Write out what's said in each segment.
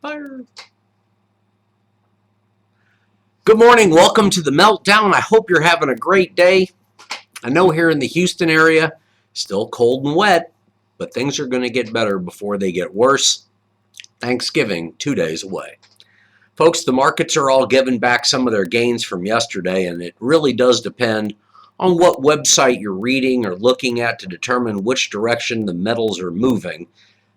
Fire. Good morning. Welcome to the Meltdown. I hope you're having a great day. I know here in the Houston area, still cold and wet, but things are going to get better before they get worse. Thanksgiving, 2 days away. Folks, the markets are all giving back some of their gains from yesterday, and it really does depend on what website you're reading or looking at to determine which direction the metals are moving,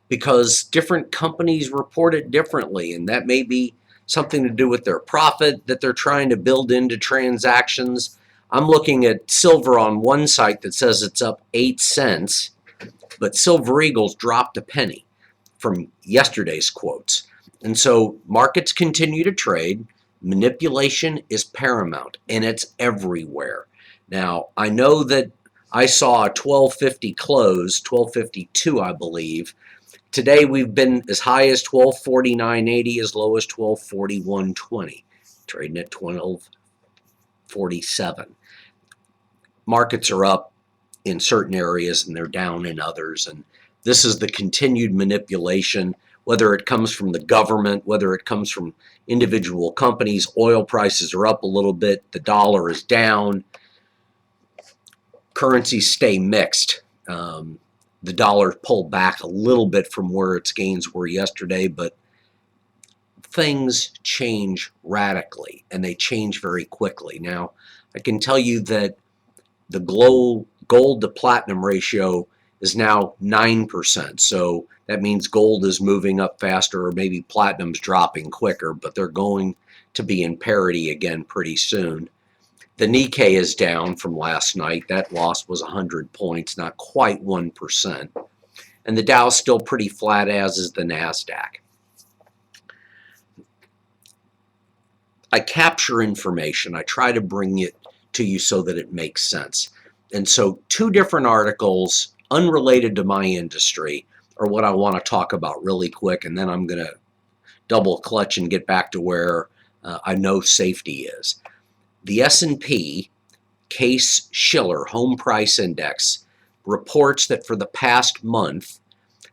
because different companies report it differently, and that may be something to do with their profit that they're trying to build into transactions. I'm looking at silver on one site that says it's up 8 cents, but Silver Eagles dropped a penny from yesterday's quotes. And so markets continue to trade. Manipulation is paramount, and it's everywhere. Now, I know that I saw a 1250 close, 1252, I believe. Today we've been as high as 1249.80, as low as 1241.20, trading at 1247. Markets are up in certain areas and they're down in others, and this is the continued manipulation, whether it comes from the government, whether it comes from individual companies. Oil prices are up a little bit, the dollar is down, currencies stay mixed. The dollar pulled back a little bit from where its gains were yesterday, but things change radically, and they change very quickly. Now, I can tell you that the gold to platinum ratio is now 9%, so that means gold is moving up faster, or maybe platinum's dropping quicker, but they're going to be in parity again pretty soon. The Nikkei is down from last night. That loss was 100 points, not quite 1%. And the Dow's still pretty flat, as is the NASDAQ. I capture information. I try to bring it to you so that it makes sense. And so 2 different articles unrelated to my industry are what I want to talk about really quick, and then I'm going to double clutch and get back to where I know safety is. The S&P Case-Shiller Home Price Index reports that for the past month,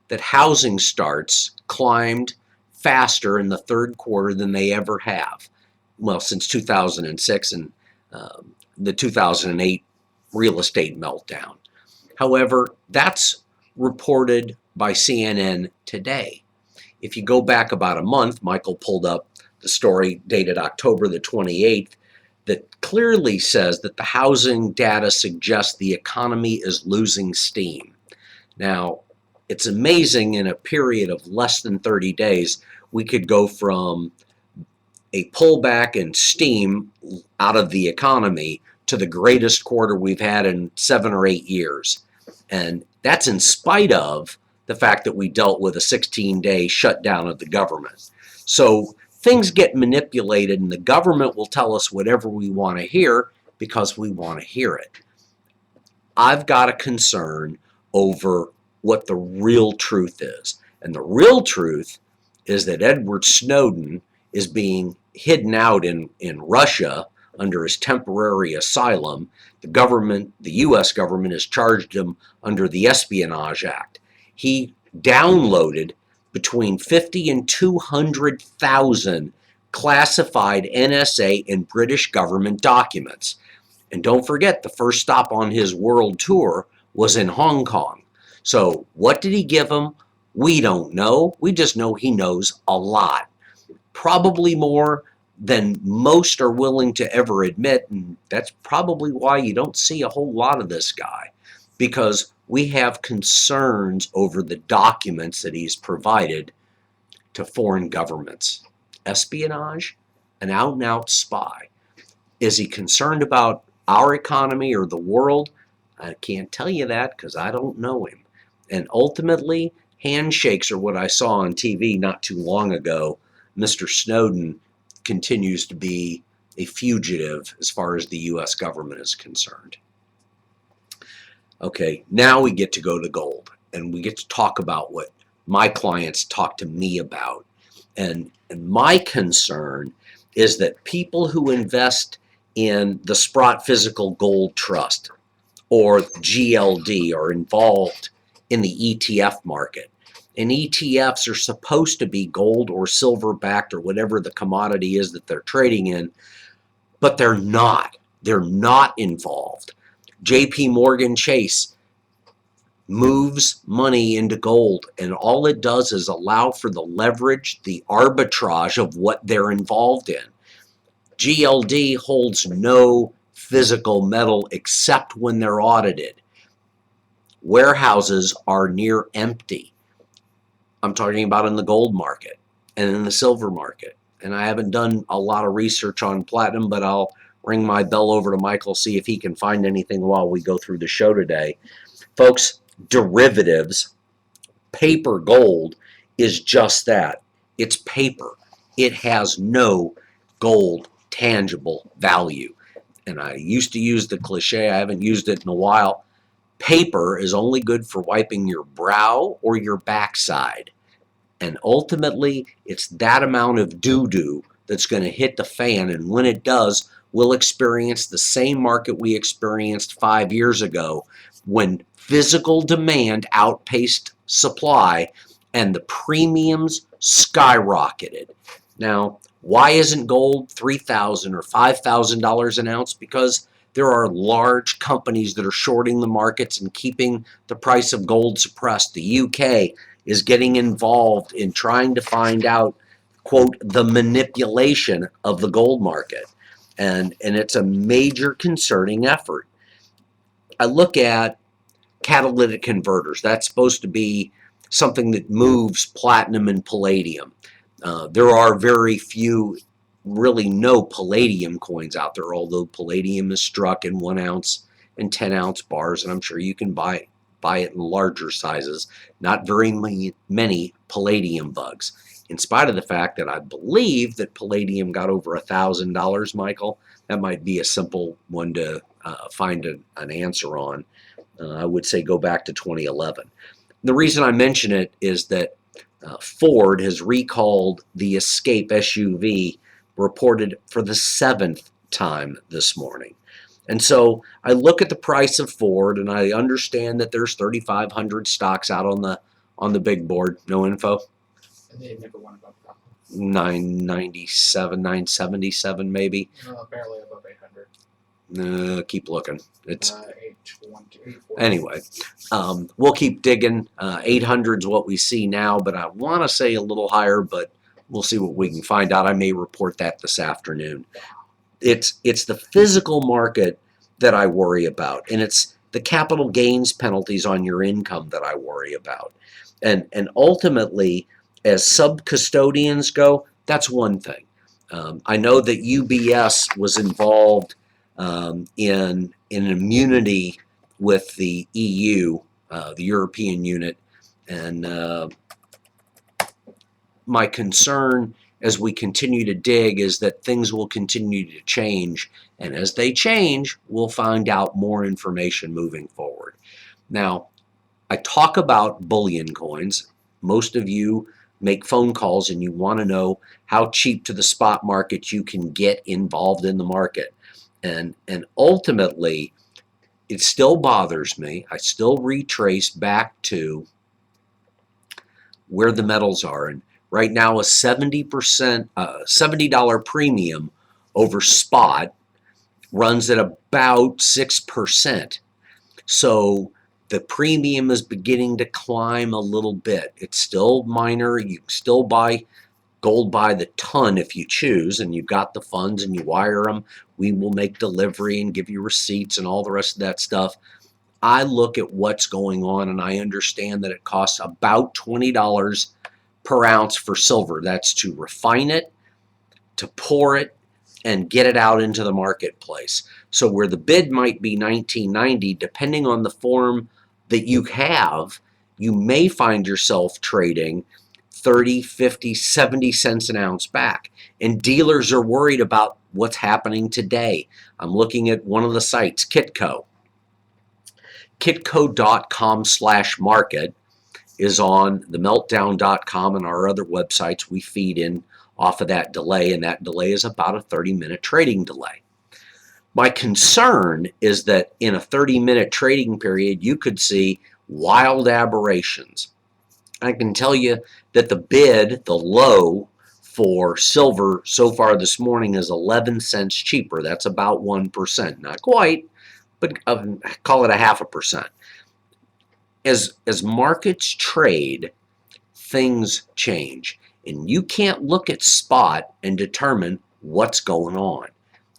that housing starts climbed faster in the third quarter than they ever have. Well, since 2006 and the 2008 real estate meltdown. However, that's reported by CNN today. If you go back about a month, Michael pulled up the story dated October the 28th, that clearly says that the housing data suggests the economy is losing steam. Now, it's amazing, in a period of less than 30 days, we could go from a pullback in steam out of the economy to the greatest quarter we've had in 7 or 8 years. And that's in spite of the fact that we dealt with a 16-day shutdown of the government. So things get manipulated, and the government will tell us whatever we want to hear because we want to hear it. I've got a concern over what the real truth is. And the real truth is that Edward Snowden is being hidden out in Russia under his temporary asylum. The government, the U.S. government, has charged him under the Espionage Act. He downloaded between 50 and 200,000 classified NSA and British government documents. And don't forget, the first stop on his world tour was in Hong Kong. So what did he give them? We don't know. We just know he knows a lot. Probably more than most are willing to ever admit, and that's probably why you don't see a whole lot of this guy, because we have concerns over the documents that he's provided to foreign governments. Espionage, an out-and-out spy. Is he concerned about our economy or the world? I can't tell you that because I don't know him. And ultimately, handshakes are what I saw on TV not too long ago. Mr. Snowden continues to be a fugitive as far as the U.S. government is concerned. Okay, now we get to go to gold, and we get to talk about what my clients talk to me about. And my concern is that people who invest in the Sprott Physical Gold Trust or GLD are involved in the ETF market. And ETFs are supposed to be gold or silver backed or whatever the commodity is that they're trading in, but they're not. They're not involved. JP Morgan Chase moves money into gold, and all it does is allow for the leverage, the arbitrage of what they're involved in. GLD holds no physical metal except when they're audited. Warehouses are near empty. I'm talking about in the gold market and in the silver market. And I haven't done a lot of research on platinum, but I'll ring my bell over to Michael, see if he can find anything while we go through the show today. Folks, derivatives, paper gold is just that. It's paper. It has no gold tangible value. And I used to use the cliche, I haven't used it in a while. Paper is only good for wiping your brow or your backside. And ultimately, it's that amount of doo-doo that's going to hit the fan. And when it does, we'll experience the same market we experienced 5 years ago when physical demand outpaced supply and the premiums skyrocketed. Now, why isn't gold $3,000 or $5,000 an ounce? Because there are large companies that are shorting the markets and keeping the price of gold suppressed. The UK is getting involved in trying to find out, quote, the manipulation of the gold market. And it's a major concerning effort. I look at catalytic converters. That's supposed to be something that moves platinum and palladium. There are very few, really no palladium coins out there, although palladium is struck in 1 ounce and 10 ounce bars, and I'm sure you can buy it in larger sizes. Not very many palladium bugs, in spite of the fact that I believe that palladium got over $1,000, Michael. That might be a simple one to find an answer on. I would say go back to 2011. The reason I mention it is that Ford has recalled the Escape SUV, reported for the 7th time this morning. And so I look at the price of Ford, and I understand that there's 3,500 stocks out on the big board. No info. And they never won above 997, 977 maybe. Barely above 800. Keep looking. It's 820. anyway. We'll keep digging. 800 is what we see now, but I want to say a little higher, but we'll see what we can find out. I may report that this afternoon. It's the physical market that I worry about, and it's the capital gains penalties on your income that I worry about. And ultimately, as sub-custodians go, that's one thing. I know that UBS was involved in immunity with the EU, the European unit, and my concern as we continue to dig is that things will continue to change, and as they change, we'll find out more information moving forward. Now, I talk about bullion coins. Most of you make phone calls and you want to know how cheap to the spot market you can get involved in the market. And ultimately, it still bothers me. I still retrace back to where the metals are. And right now, a $70 premium over spot runs at about 6%. So the premium is beginning to climb a little bit. It's still minor. You can still buy gold by the ton if you choose, and you've got the funds and you wire them. We will make delivery and give you receipts and all the rest of that stuff. I look at what's going on, and I understand that it costs about $20 per ounce for silver. That's to refine it, to pour it, and get it out into the marketplace. So where the bid might be $19.90, depending on the form that you have, you may find yourself trading 30, 50, 70 cents an ounce back. And dealers are worried about what's happening today. I'm looking at one of the sites, Kitco. Kitco.com/market is on the Meltdown.com and our other websites. We feed in off of that delay, and that delay is about a 30-minute trading delay. My concern is that in a 30-minute trading period, you could see wild aberrations. I can tell you that the low for silver so far this morning is 11 cents cheaper. That's about 1%. Not quite, but call it a 0.5%. As markets trade, things change. And you can't look at spot and determine what's going on.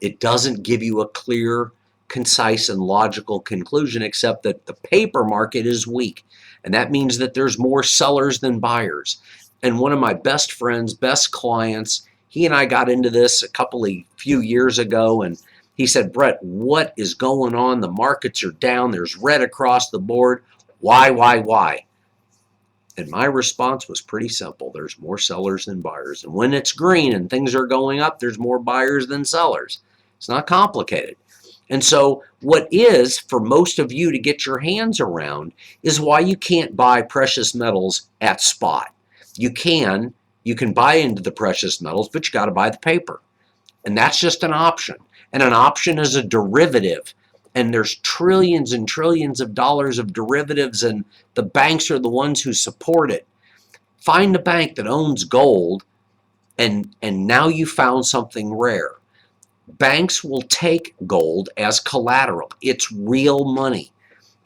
It doesn't give you a clear, concise, and logical conclusion, except that the paper market is weak. And that means that there's more sellers than buyers. And one of my best friends, best clients, he and I got into this a few years ago, and he said, Brett, what is going on? The markets are down. There's red across the board. Why? And my response was pretty simple. There's more sellers than buyers. And when it's green and things are going up, there's more buyers than sellers. It's not complicated. And so what is, for most of you to get your hands around, is why you can't buy precious metals at spot. You can buy into the precious metals, but you got to buy the paper. And that's just an option. And an option is a derivative. And there's trillions and trillions of dollars of derivatives, and the banks are the ones who support it. Find a bank that owns gold, and now you found something rare. Banks will take gold as collateral. It's real money.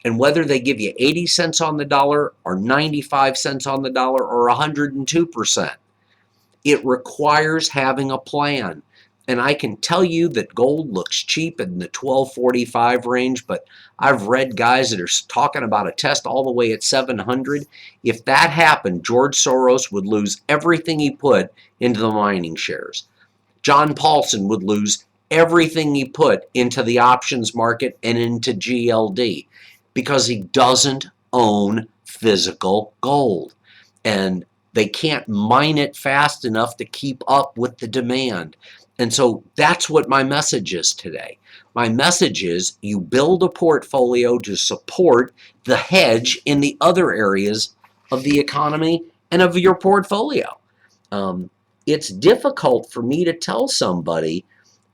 And whether they give you 80 cents on the dollar or 95 cents on the dollar or 102%, it requires having a plan. And I can tell you that gold looks cheap in the 1245 range, but I've read guys that are talking about a test all the way at 700. If that happened, George Soros would lose everything he put into the mining shares. John Paulson would lose everything he put into the options market and into GLD because he doesn't own physical gold. And they can't mine it fast enough to keep up with the demand. And so that's what my message is today. My message is you build a portfolio to support the hedge in the other areas of the economy and of your portfolio. It's difficult for me to tell somebody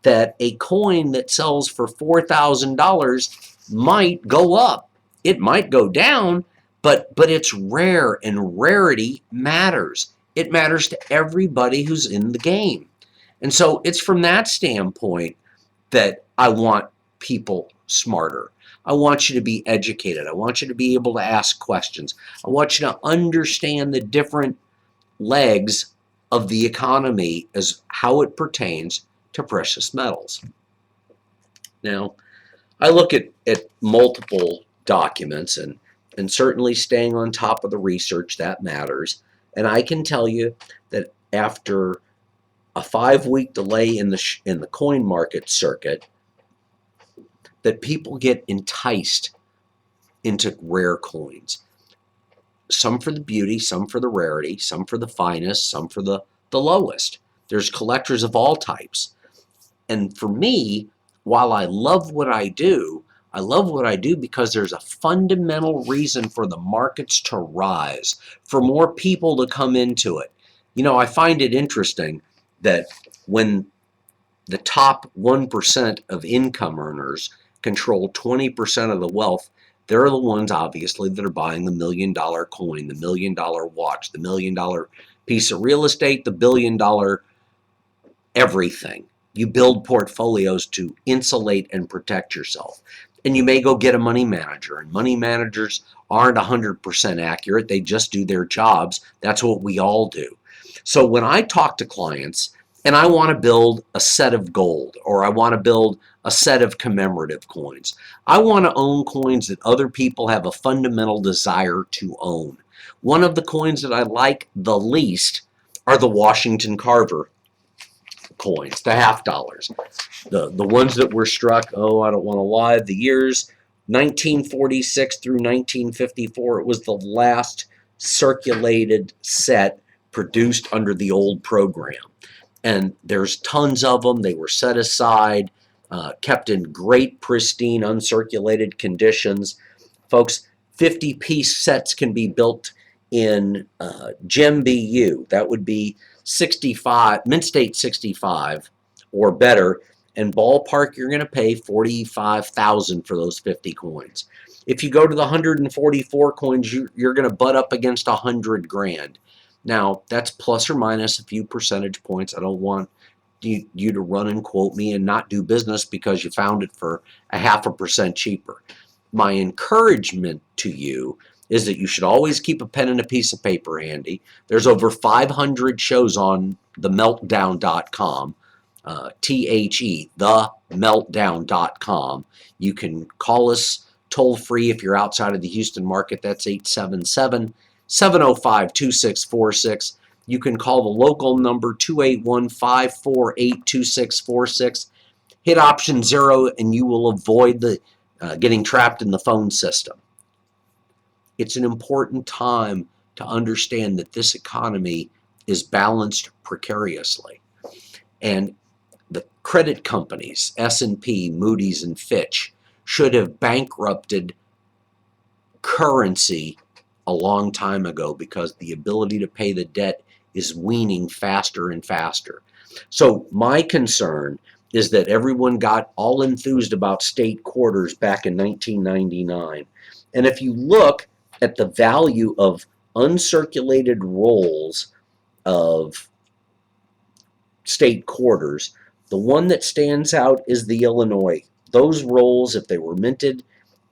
that a coin that sells for $4,000 might go up. It might go down, but it's rare, and rarity matters. It matters to everybody who's in the game. And so it's from that standpoint that I want people smarter. I want you to be educated. I want you to be able to ask questions. I want you to understand the different legs of the economy as how it pertains to precious metals. Now, I look at multiple documents, and certainly staying on top of the research, that matters. And I can tell you that after a 5-week delay in the coin market circuit, that people get enticed into rare coins. Some for the beauty, some for the rarity, some for the finest, some for the lowest. There's collectors of all types. And for me, while I love what I do because there's a fundamental reason for the markets to rise, for more people to come into it. You know, I find it interesting that when the top 1% of income earners control 20% of the wealth, they're the ones, obviously, that are buying the $1 million coin, the $1 million watch, the $1 million piece of real estate, the $1 billion everything. You build portfolios to insulate and protect yourself. And you may go get a money manager, and money managers aren't 100% accurate. They just do their jobs. That's what we all do. So when I talk to clients and I want to build a set of gold, or I want to build a set of commemorative coins, I want to own coins that other people have a fundamental desire to own. One of the coins that I like the least are the Washington Carver coins, the $50. The ones that were struck, I don't want to lie, the years 1946 through 1954, it was the last circulated set produced under the old program. And there's tons of them. They were set aside, kept in great, pristine, uncirculated conditions. Folks, 50-piece sets can be built in Gem BU. That would be 65, Mint State 65 or better. And ballpark, you're going to pay $45,000 for those 50 coins. If you go to the 144 coins, you're going to butt up against 100 grand. Now, that's plus or minus a few percentage points. I don't want you to run and quote me and not do business because you found it for a 0.5% cheaper. My encouragement to you is that you should always keep a pen and a piece of paper handy. There's over 500 shows on themeltdown.com, themeltdown.com. You can call us toll free if you're outside of the Houston market. That's 877-705-2646. You can call the local number 281-548-2646. Hit option 0 and you will avoid the getting trapped in the phone system. It's an important time to understand that this economy is balanced precariously. And the credit companies, S&P, Moody's, and Fitch, should have bankrupted currency a long time ago because the ability to pay the debt is weaning faster and faster. So my concern is that everyone got all enthused about state quarters back in 1999. And if you look at the value of uncirculated rolls of state quarters, the one that stands out is the Illinois. Those rolls, if they were minted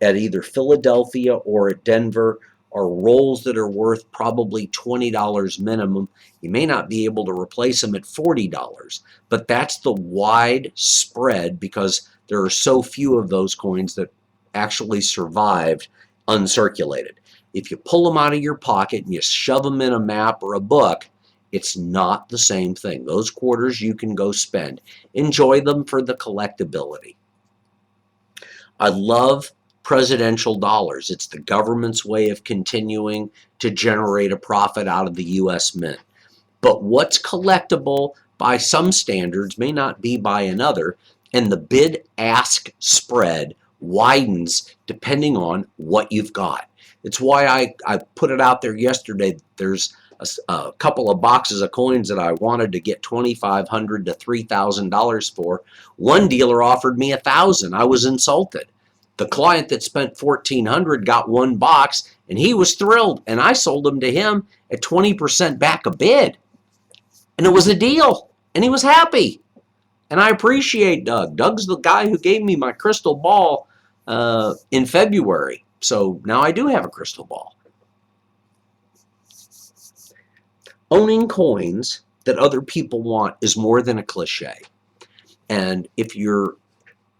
at either Philadelphia or at Denver, are rolls that are worth probably $20 minimum. You may not be able to replace them at $40, but that's the wide spread because there are so few of those coins that actually survived uncirculated. If you pull them out of your pocket and you shove them in a map or a book, it's not the same thing. Those quarters you can go spend. Enjoy them for the collectability. I love presidential dollars. It's the government's way of continuing to generate a profit out of the U.S. Mint. But what's collectible by some standards may not be by another, and the bid-ask spread widens depending on what you've got. It's why I put it out there yesterday. There's a couple of boxes of coins that I wanted to get $2,500 to $3,000 for. One dealer offered me $1,000. I was insulted. The client that spent $1,400 got one box, and he was thrilled, and I sold them to him at 20% back a bid. And it was a deal, and he was happy. And I appreciate Doug. Doug's the guy who gave me my crystal ball in February. So now I do have a crystal ball. Owning coins that other people want is more than a cliche. And if you're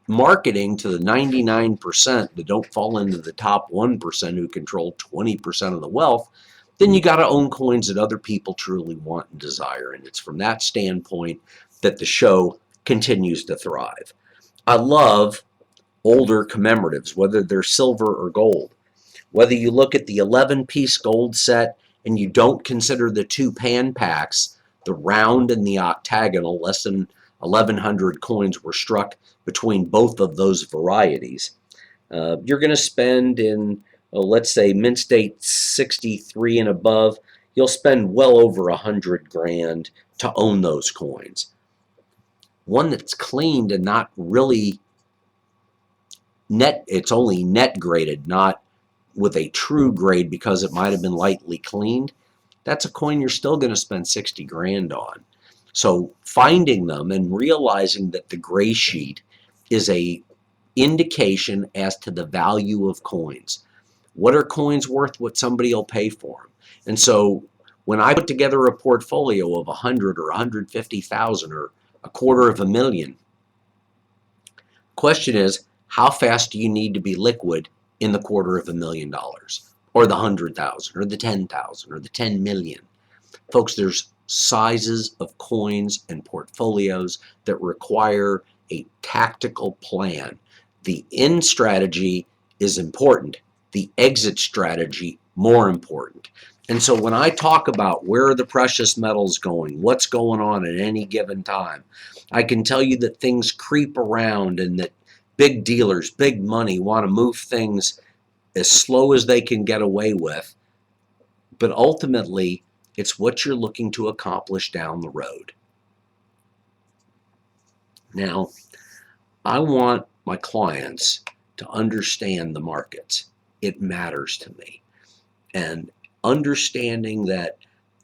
marketing to the 99% that don't fall into the top 1% who control 20% of the wealth, then you got to own coins that other people truly want and desire. And it's from that standpoint that the show continues to thrive. I love older commemoratives, whether they're silver or gold. Whether you look at the 11-piece gold set and you don't consider the two pan packs, the round and the octagonal, less than 1,100 coins were struck between both of those varieties. You're going to spend in, let's say, mint state 63 and above, you'll spend well over 100 grand to own those coins. One that's cleaned and not really net, it's only net graded, not with a true grade because it might have been lightly cleaned, that's a coin you're still going to spend 60 grand on. So finding them and realizing that the gray sheet is a indication as to the value of coins. What are coins worth? What somebody will pay for them. And so when I put together a portfolio of 100 or 150,000 or $250,000, question is, how fast do you need to be liquid in the $250,000 or the 100,000 or the 10,000 or the 10 million? Folks, there's sizes of coins and portfolios that require a tactical plan. The in strategy is important. The exit strategy more important. And so when I talk about where are the precious metals going, what's going on at any given time, I can tell you that things creep around and that big dealers, big money want to move things as slow as they can get away with. But ultimately, it's what you're looking to accomplish down the road. Now, I want my clients to understand the markets. it matters to me. And understanding that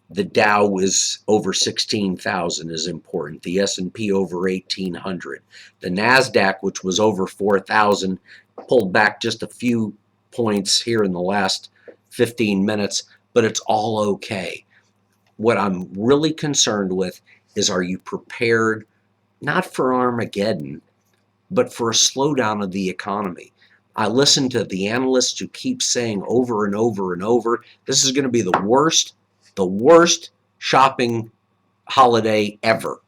the Dow is over 16,000 is important. The S&P over 1,800. The NASDAQ, which was over 4,000, pulled back just a few points here in the last 15 minutes, but it's all okay. What I'm really concerned with is, are you prepared not for Armageddon, but for a slowdown of the economy? I listen to the analysts who keep saying over and over and over, this is going to be the worst shopping holiday ever.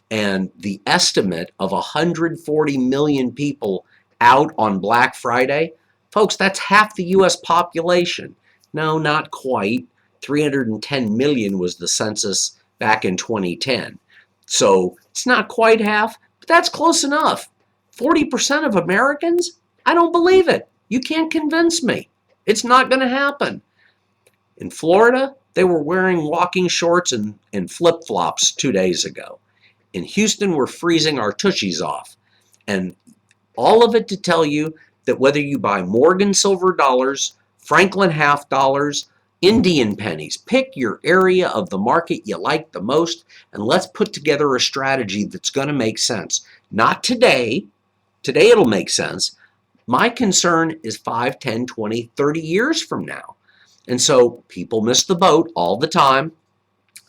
And the estimate of 140 million people out on Black Friday, folks, that's half the U.S. population. No, not quite. 310 million was the census back in 2010. So it's not quite half, but that's close enough. 40% of Americans? I don't believe it. You can't convince me. It's not going to happen. In Florida, they were wearing walking shorts and flip-flops 2 days ago. In Houston, we're freezing our tushies off. And all of it to tell you that whether you buy Morgan silver dollars, Franklin half dollars, Indian pennies, pick your area of the market you like the most, and let's put together a strategy that's going to make sense. Not today. Today it'll make sense. My concern is 5, 10, 20, 30 years from now. And so people miss the boat all the time,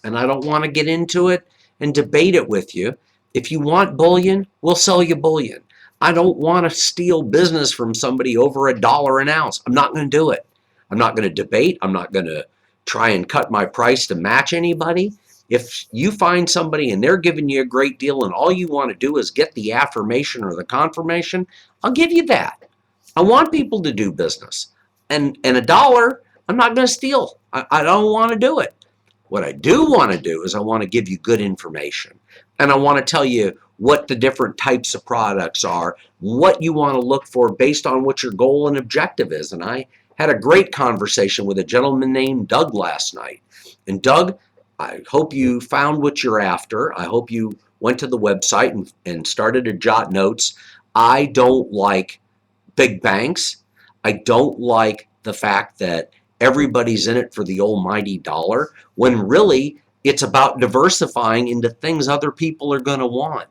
and I don't want to get into it and debate it with you. If you want bullion, we'll sell you bullion. I don't want to steal business from somebody over $1 an ounce. I'm not going to do it. I'm not going to debate. I'm not going to try and cut my price to match anybody. If you find somebody and they're giving you a great deal and all you want to do is get the affirmation or the confirmation, I'll give you that. I want people to do business. And $1, I'm not going to steal. I don't want to do it. What I do want to do is I want to give you good information. And I want to tell you what the different types of products are, what you want to look for based on what your goal and objective is. And I had a great conversation with a gentleman named Doug last night. And Doug, I hope you found what you're after. I hope you went to the website and started to jot notes. I don't like big banks. I don't like the fact that everybody's in it for the almighty dollar, when really it's about diversifying into things other people are going to want.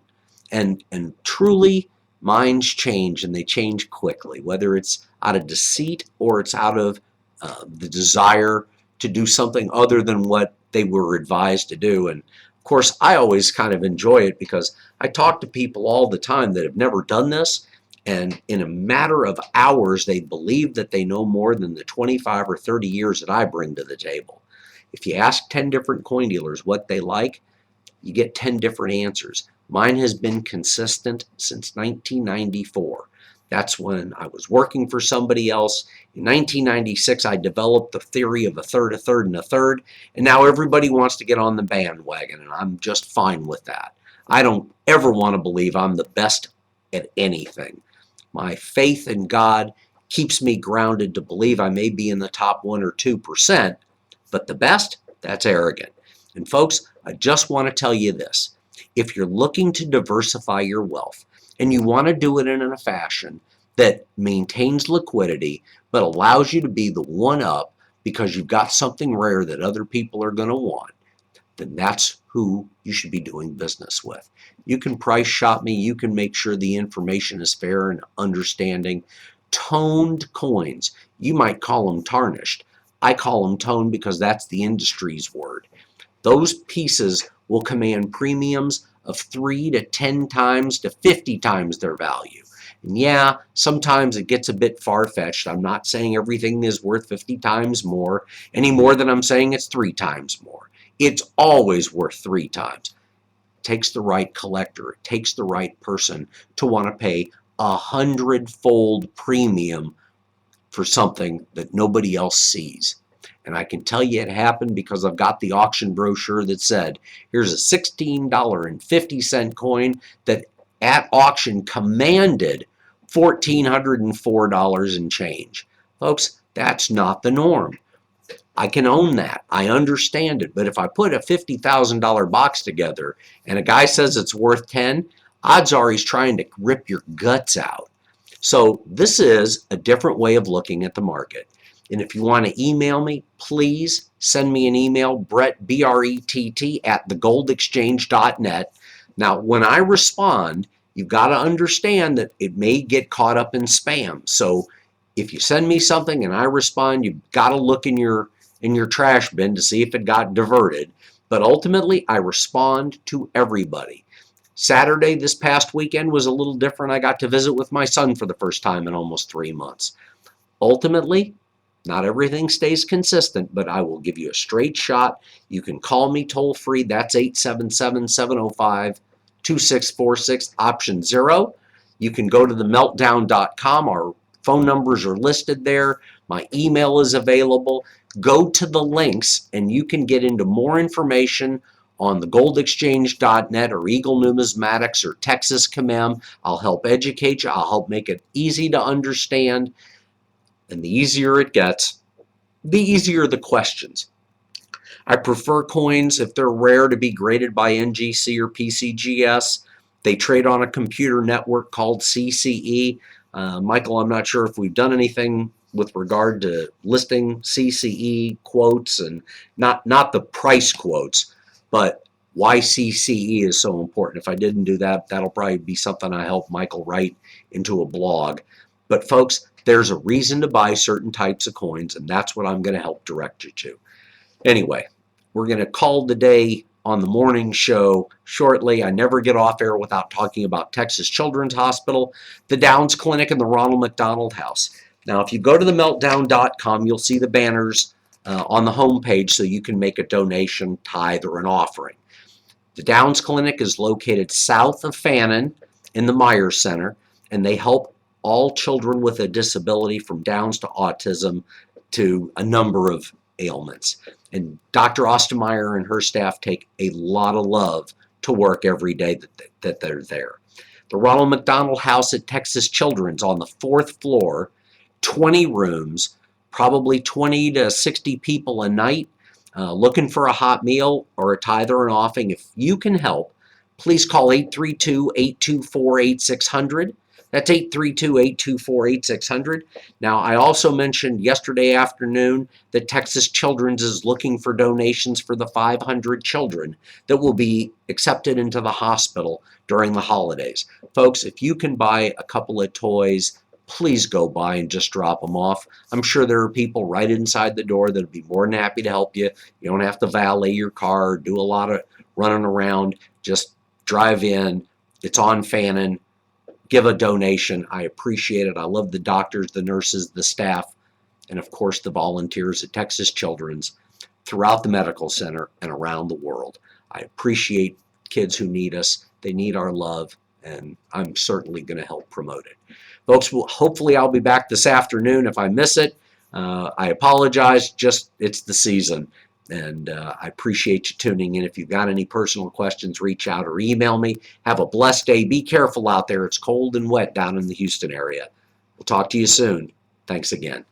And truly, minds change, and they change quickly, whether it's out of deceit or it's out of the desire to do something other than what they were advised to do. And of course, I always kind of enjoy it because I talk to people all the time that have never done this, and in a matter of hours, they believe that they know more than the 25 or 30 years that I bring to the table. If you ask 10 different coin dealers what they like, you get 10 different answers. Mine has been consistent since 1994. That's when I was working for somebody else. In 1996, I developed the theory of a third, and a third, and now everybody wants to get on the bandwagon, and I'm just fine with that. I don't ever want to believe I'm the best at anything. My faith in God keeps me grounded to believe I may be in the top 1 or 2%, but the best, that's arrogant. And folks, I just want to tell you this. If you're looking to diversify your wealth and you want to do it in a fashion that maintains liquidity but allows you to be the one up because you've got something rare that other people are going to want, then that's who you should be doing business with. You can price shop me. You can make sure the information is fair and understanding. Toned coins, you might call them tarnished. I call them toned because that's the industry's word. Those pieces will command premiums of 3 to 10 times to 50 times their value. And yeah, sometimes it gets a bit far-fetched. I'm not saying everything is worth 50 times more any more than I'm saying it's 3 times more. It's always worth 3 times. It takes the right collector. It takes the right person to want to pay 100-fold premium for something that nobody else sees. And I can tell you it happened because I've got the auction brochure that said, here's a $16.50 coin that at auction commanded $1,404 and change. Folks, that's not the norm. I can own that. I understand it. But if I put a $50,000 box together and a guy says it's worth 10, odds are he's trying to rip your guts out. So this is a different way of looking at the market. And if you want to email me, please send me an email, Brett, B-R-E-T-T, at thegoldexchange.net. Now, when I respond, you've got to understand that it may get caught up in spam. So if you send me something and I respond, you've got to look in your trash bin to see if it got diverted. But ultimately, I respond to everybody. Saturday this past weekend was a little different. I got to visit with my son for the first time in almost 3 months. Ultimately, not everything stays consistent, but I will give you a straight shot. You can call me toll free. That's 877-705-2646, option 0. You can go to themeltdown.com. Our phone numbers are listed there. My email is available. Go to the links and you can get into more information on the goldexchange.net or Eagle Numismatics or Texas Commem. I'll help educate you. I'll help make it easy to understand. And the easier it gets, the easier the questions. I prefer coins, if they're rare, to be graded by NGC or PCGS. They trade on a computer network called CCE. Michael, I'm not sure if we've done anything with regard to listing CCE quotes, and not the price quotes, but why CCE is so important. If I didn't do that, that'll probably be something I help Michael write into a blog. But folks, there's a reason to buy certain types of coins, and that's what I'm going to help direct you to. Anyway, we're going to call the day on the morning show shortly. I never get off air without talking about Texas Children's Hospital, the Downs Clinic, and the Ronald McDonald House. Now, if you go to themeltdown.com, you'll see the banners on the home page so you can make a donation, tithe, or an offering. The Downs Clinic is located south of Fannin in the Myers Center, and they help all children with a disability from Downs to autism to a number of ailments. And Dr. Ostermeyer and her staff take a lot of love to work every day that they're there. The Ronald McDonald House at Texas Children's on the 4th floor, 20 rooms, probably 20 to 60 people a night, looking for a hot meal or a tithe or an offering. If you can help, please call 832-824-8600. That's 832-824-8600. Now, I also mentioned yesterday afternoon that Texas Children's is looking for donations for the 500 children that will be accepted into the hospital during the holidays. Folks, if you can buy a couple of toys, please go by and just drop them off. I'm sure there are people right inside the door that would be more than happy to help you. You don't have to valet your car or do a lot of running around. Just drive in. It's on Fannin. Give a donation. I appreciate it. I love the doctors, the nurses, the staff, and of course the volunteers at Texas Children's throughout the medical center and around the world. I appreciate kids who need us. They need our love, and I'm certainly going to help promote it. Folks, hopefully I'll be back this afternoon. If I miss it, I apologize. Just it's the season. And I appreciate you tuning in. If you've got any personal questions, reach out or email me. Have a blessed day. Be careful out there. It's cold and wet down in the Houston area. We'll talk to you soon. Thanks again.